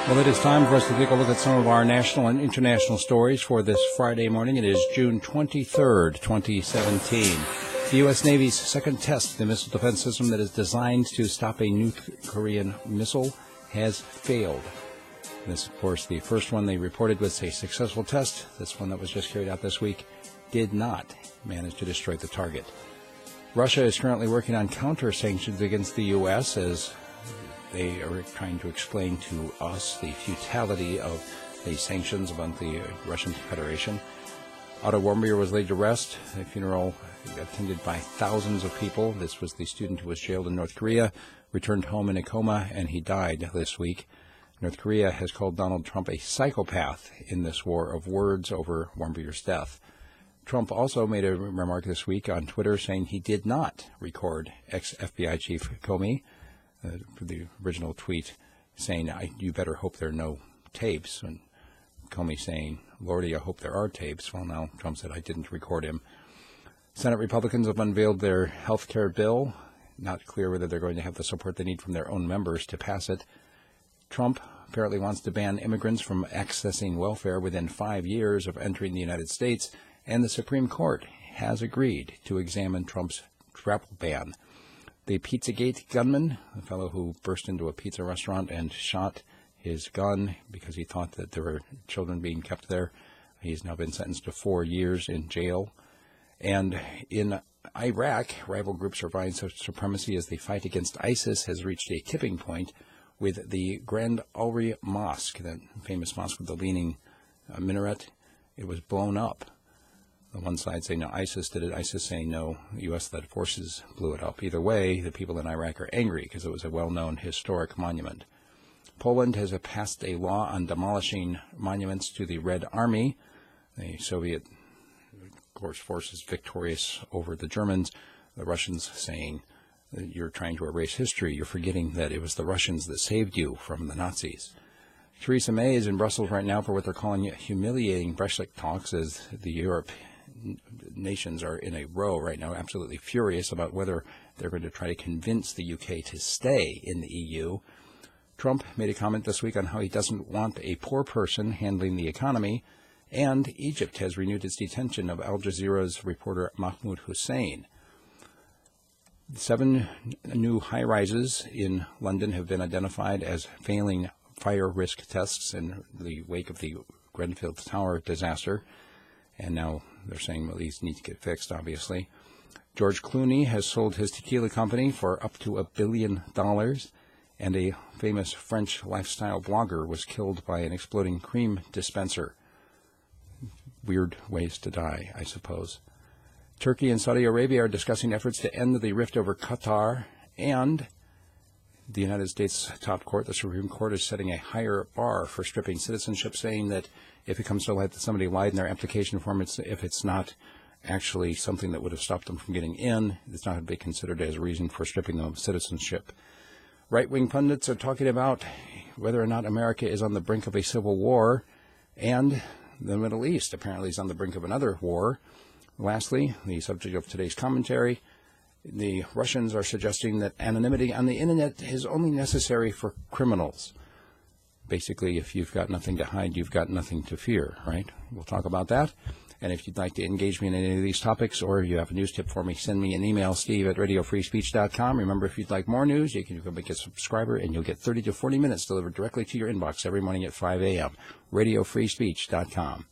Well, it is time for us to take a look at some of our national and international stories for this Friday morning. It is June 23rd, 2017. The U.S. Navy's second test, the missile defense system that is designed to stop a North Korean missile, has failed. This, of course, the first one they reported was a successful test. This one that was just carried out this week did not manage to destroy the target. Russia is currently working on counter-sanctions against the U.S. as they are trying to explain to us the futility of the sanctions about the Russian Federation. Otto Warmbier was laid to rest. A funeral attended by thousands of people. This was the student who was jailed in North Korea, returned home in a coma, and he died this week. North Korea has called Donald Trump a psychopath in this war of words over Warmbier's death. Trump also made a remark this week on Twitter saying he did not record ex-FBI Chief Comey. For the original tweet saying, you better hope there are no tapes. And Comey saying, Lordy, I hope there are tapes. Well, now Trump said, I didn't record him. Senate Republicans have unveiled their health care bill. Not clear whether they're going to have the support they need from their own members to pass it. Trump apparently wants to ban immigrants from accessing welfare within 5 years of entering the United States, and the Supreme Court has agreed to examine Trump's travel ban. The Pizzagate gunman, the fellow who burst into a pizza restaurant and shot his gun because he thought that there were children being kept there, he's now been sentenced to 4 years in jail. And in Iraq, rival groups are vying for supremacy as the fight against ISIS has reached a tipping point with the Grand al-Nuri Mosque, that famous mosque with the leaning minaret. It was blown up. The one side saying, no, ISIS did it. ISIS saying, no, U.S.-led forces blew it up. Either way, the people in Iraq are angry because it was a well-known historic monument. Poland has passed a law on demolishing monuments to the Red Army. The Soviet, of course, forces victorious over the Germans. The Russians saying, you're trying to erase history. You're forgetting that it was the Russians that saved you from the Nazis. Theresa May is in Brussels right now for what they're calling humiliating Brexit talks as the Europe nations are in a row right now, absolutely furious about whether they're going to try to convince the UK to stay in the EU. Trump made a comment this week on how he doesn't want a poor person handling the economy, and Egypt has renewed its detention of Al Jazeera's reporter Mahmoud Hussein. 7 new high-rises in London have been identified as failing fire risk tests in the wake of the Grenfell Tower disaster. And now they're saying, well, these need to get fixed, obviously. George Clooney has sold his tequila company for up to $1 billion, and a famous French lifestyle blogger was killed by an exploding cream dispenser. Weird ways to die, I suppose. Turkey and Saudi Arabia are discussing efforts to end the rift over Qatar, and the United States top court, the Supreme Court, is setting a higher bar for stripping citizenship, saying that if it comes to light that somebody lied in their application form, if it's not actually something that would have stopped them from getting in, it's not going to be considered as a reason for stripping them of citizenship. Right-wing pundits are talking about whether or not America is on the brink of a civil war, and the Middle East apparently is on the brink of another war. Lastly, the subject of today's commentary, the Russians are suggesting that anonymity on the Internet is only necessary for criminals. Basically, if you've got nothing to hide, you've got nothing to fear, right? We'll talk about that. And if you'd like to engage me in any of these topics, or you have a news tip for me, send me an email, steve@radiofreespeech.com. Remember, if you'd like more news, you can become a subscriber, and you'll get 30 to 40 minutes delivered directly to your inbox every morning at 5 a.m. radiofreespeech.com.